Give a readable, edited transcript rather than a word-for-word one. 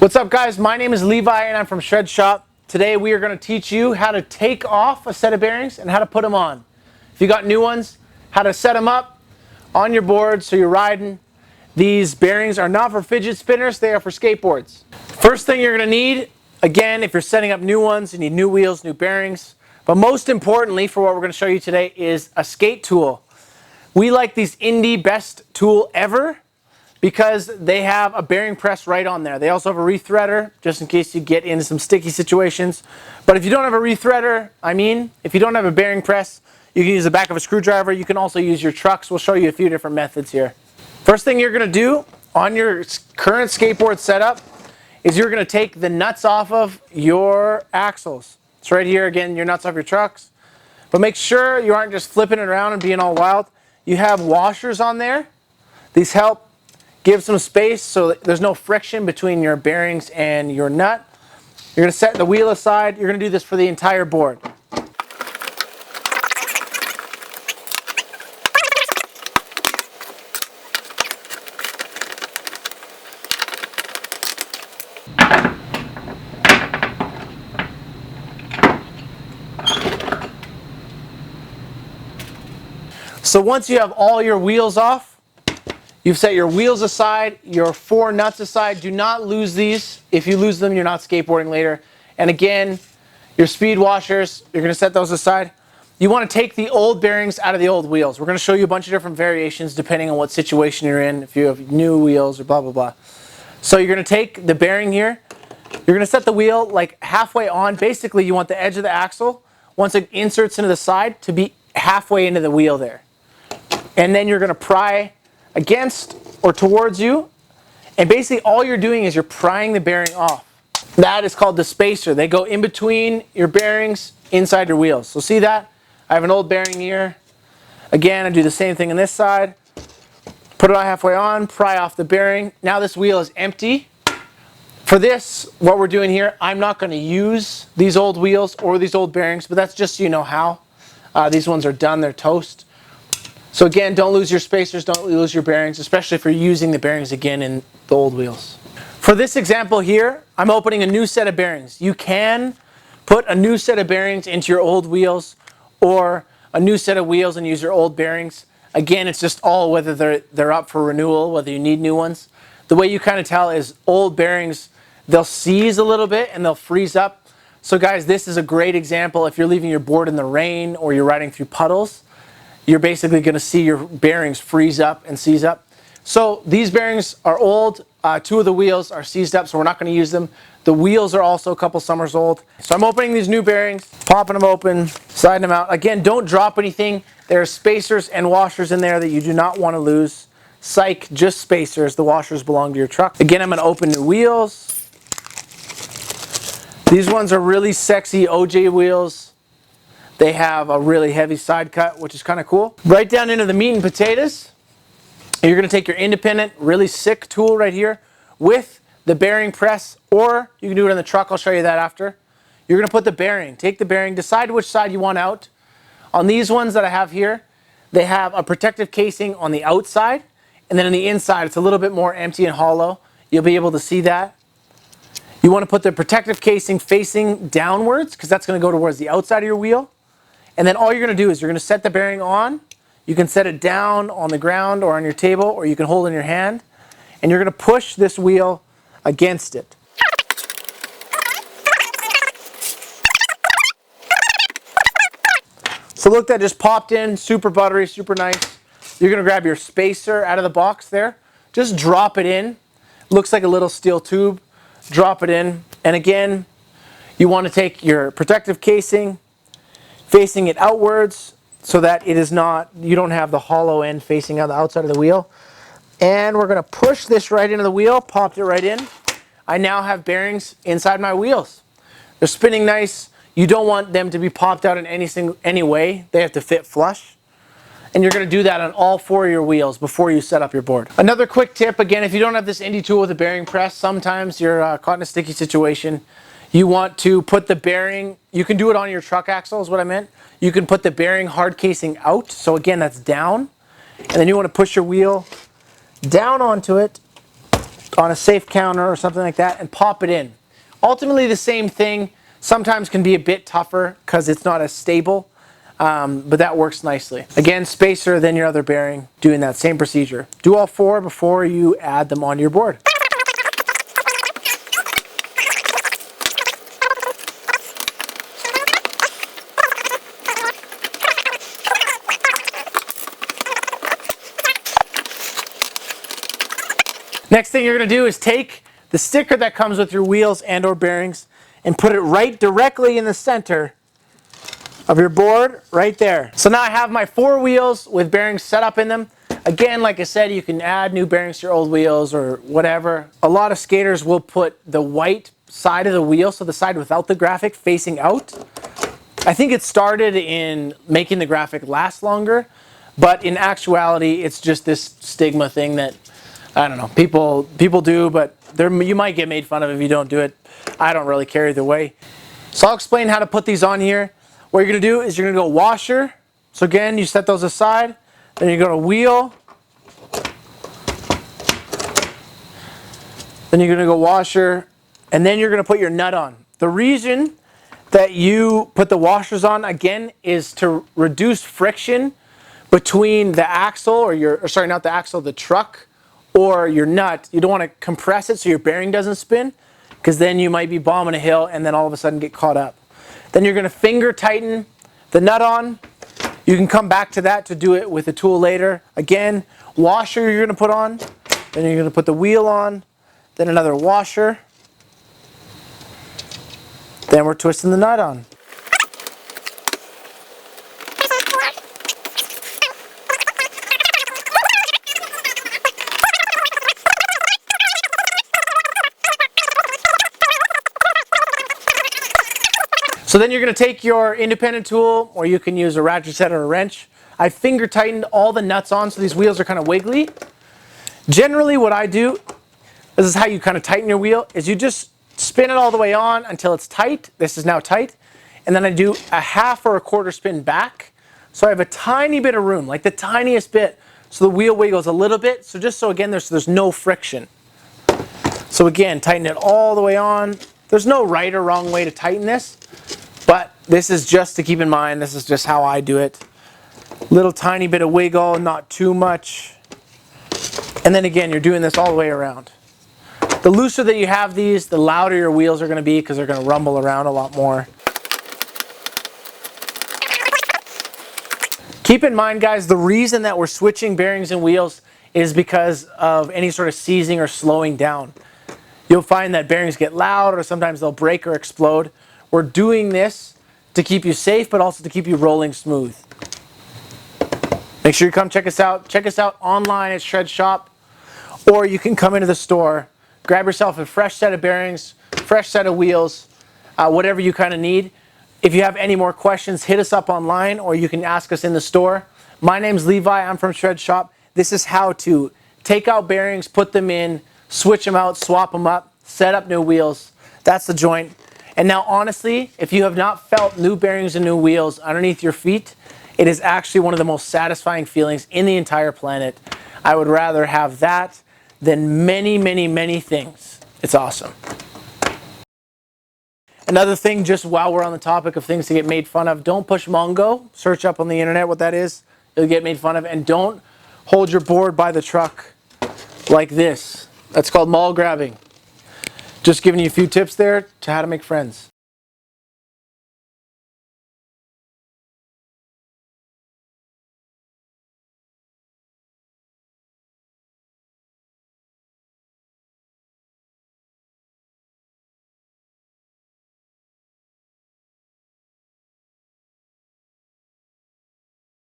What's up guys, my name is Levi and I'm from Shredz shop. Today we are going to teach you how to take off a set of bearings and how to put them on. If you got new ones, how to set them up on your board so you're riding. These bearings are not for fidget spinners, they are for skateboards. First thing you're going to need, again, if you're setting up new ones, you need new wheels, new bearings. But most importantly for what we're going to show you today is a skate tool. We like these Indie Best Tool Ever because they have a bearing press right on there. They also have a rethreader, just in case you get into some sticky situations. But if you don't have a rethreader, if you don't have a bearing press, you can use the back of a screwdriver. You can also use your trucks. We'll show you a few different methods here. First thing you're going to do on your current skateboard setup is you're going to take the nuts off of your axles. It's right here, again, your nuts off your trucks. But make sure you aren't just flipping it around and being all wild. You have washers on there. These help give some space so that there's no friction between your bearings and your nut. You're going to set the wheel aside. You're going to do this for the entire board. So once you have all your wheels off, you've set your wheels aside, your 4 nuts aside. Do not lose these. If you lose them, you're not skateboarding later. And again, your speed washers, you're going to set those aside. You want to take the old bearings out of the old wheels. We're going to show you a bunch of different variations depending on what situation you're in, if you have new wheels or blah, blah, blah. So you're going to take the bearing here. You're going to set the wheel like halfway on. Basically, you want the edge of the axle, once it inserts into the side, to be halfway into the wheel there. And then you're going to pry against or towards you, and basically all you're doing is you're prying the bearing off. That is called the spacer. They go in between your bearings inside your wheels. So see that? I have an old bearing here. Again, I do the same thing on this side. Put it halfway on, pry off the bearing. Now this wheel is empty. For this, what we're doing here, I'm not going to use these old wheels or these old bearings, but that's just so you know how. These ones are done, they're toast. So again, don't lose your spacers, don't lose your bearings, especially if you're using the bearings again in the old wheels. For this example here, I'm opening a new set of bearings. You can put a new set of bearings into your old wheels or a new set of wheels and use your old bearings. Again, it's just all whether they're up for renewal, whether you need new ones. The way you kind of tell is old bearings, they'll seize a little bit and they'll freeze up. So guys, this is a great example if you're leaving your board in the rain or you're riding through puddles. You're basically going to see your bearings freeze up and seize up. So these bearings are old. 2 of the wheels are seized up, so we're not going to use them. The wheels are also a couple summers old. So I'm opening these new bearings, popping them open, sliding them out. Again, don't drop anything. There are spacers and washers in there that you do not want to lose. Psych, just spacers. The washers belong to your truck. Again, I'm going to open new wheels. These ones are really sexy OJ wheels. They have a really heavy side cut, which is kind of cool. Right down into the meat and potatoes. You're going to take your independent, really sick tool right here with the bearing press, or you can do it in the truck. I'll show you that after. You're going to put the bearing, take the bearing, decide which side you want out. On these ones that I have here, they have a protective casing on the outside, and then on the inside, it's a little bit more empty and hollow. You'll be able to see that. You want to put the protective casing facing downwards, because that's going to go towards the outside of your wheel. And then all you're going to do is you're going to set the bearing on. You can set it down on the ground or on your table, or you can hold it in your hand. And you're going to push this wheel against it. So look, that just popped in, super buttery, super nice. You're going to grab your spacer out of the box there. Just drop it in. Looks like a little steel tube. Drop it in. And again, you want to take your protective casing, facing it outwards so that it is not, you don't have the hollow end facing out the outside of the wheel. And we're going to push this right into the wheel, popped it right in. I now have bearings inside my wheels. They're spinning nice. You don't want them to be popped out in any way. They have to fit flush. And you're going to do that on all 4 of your wheels before you set up your board. Another quick tip, again, if you don't have this Indie tool with a bearing press, sometimes you're caught in a sticky situation. You want to put the bearing, you can do it on your truck axle is what I meant. You can put the bearing hard casing out. So again, that's down. And then you want to push your wheel down onto it on a safe counter or something like that and pop it in. Ultimately the same thing, sometimes can be a bit tougher because it's not as stable, but that works nicely. Again, spacer, then your other bearing, doing that same procedure. Do all 4 before you add them onto your board. Next thing you're going to do is take the sticker that comes with your wheels and or bearings and put it right directly in the center of your board, right there. So now I have my 4 wheels with bearings set up in them. Again, like I said, you can add new bearings to your old wheels or whatever. A lot of skaters will put the white side of the wheel, so the side without the graphic, facing out. I think it started in making the graphic last longer, but in actuality, it's just this stigma thing that, I don't know, people do, but you might get made fun of if you don't do it. I don't really care either way. So I'll explain how to put these on here. What you're going to do is you're going to go washer. So again, you set those aside. Then you go to wheel. Then you're going to go washer. And then you're going to put your nut on. The reason that you put the washers on, again, is to reduce friction between the axle, or sorry, not the axle, the truck, or your nut. You don't want to compress it so your bearing doesn't spin, because then you might be bombing a hill and then all of a sudden get caught up. Then you're going to finger tighten the nut on. You can come back to that to do it with a tool later. Again, washer you're going to put on. Then you're going to put the wheel on. Then another washer. Then we're twisting the nut on. So then you're going to take your independent tool, or you can use a ratchet set or a wrench. I finger tightened all the nuts on so these wheels are kind of wiggly. Generally what I do, this is how you kind of tighten your wheel, is you just spin it all the way on until it's tight. This is now tight. And then I do a half or a quarter spin back. So I have a tiny bit of room, like the tiniest bit, so the wheel wiggles a little bit. So just so again, there's no friction. So again, tighten it all the way on. There's no right or wrong way to tighten this. But this is just to keep in mind, this is just how I do it. Little tiny bit of wiggle, not too much. And then again, you're doing this all the way around. The looser that you have these, the louder your wheels are going to be, because they're going to rumble around a lot more. Keep in mind, guys, the reason that we're switching bearings and wheels is because of any sort of seizing or slowing down. You'll find that bearings get loud, or sometimes they'll break or explode. We're doing this to keep you safe, but also to keep you rolling smooth. Make sure you come check us out. Check us out online at Shredz Shop, or you can come into the store, grab yourself a fresh set of bearings, fresh set of wheels, whatever you kind of need. If you have any more questions, hit us up online, or you can ask us in the store. My name's Levi. I'm from Shredz Shop. This is how to take out bearings, put them in, switch them out, swap them up, set up new wheels. That's the joint. And now honestly, if you have not felt new bearings and new wheels underneath your feet, it is actually one of the most satisfying feelings in the entire planet. I would rather have that than many, many, many things. It's awesome. Another thing, just while we're on the topic of things to get made fun of, don't push Mongo. Search up on the internet what that is. You'll get made fun of. And don't hold your board by the truck like this. That's called mall grabbing. Just giving you a few tips there to how to make friends.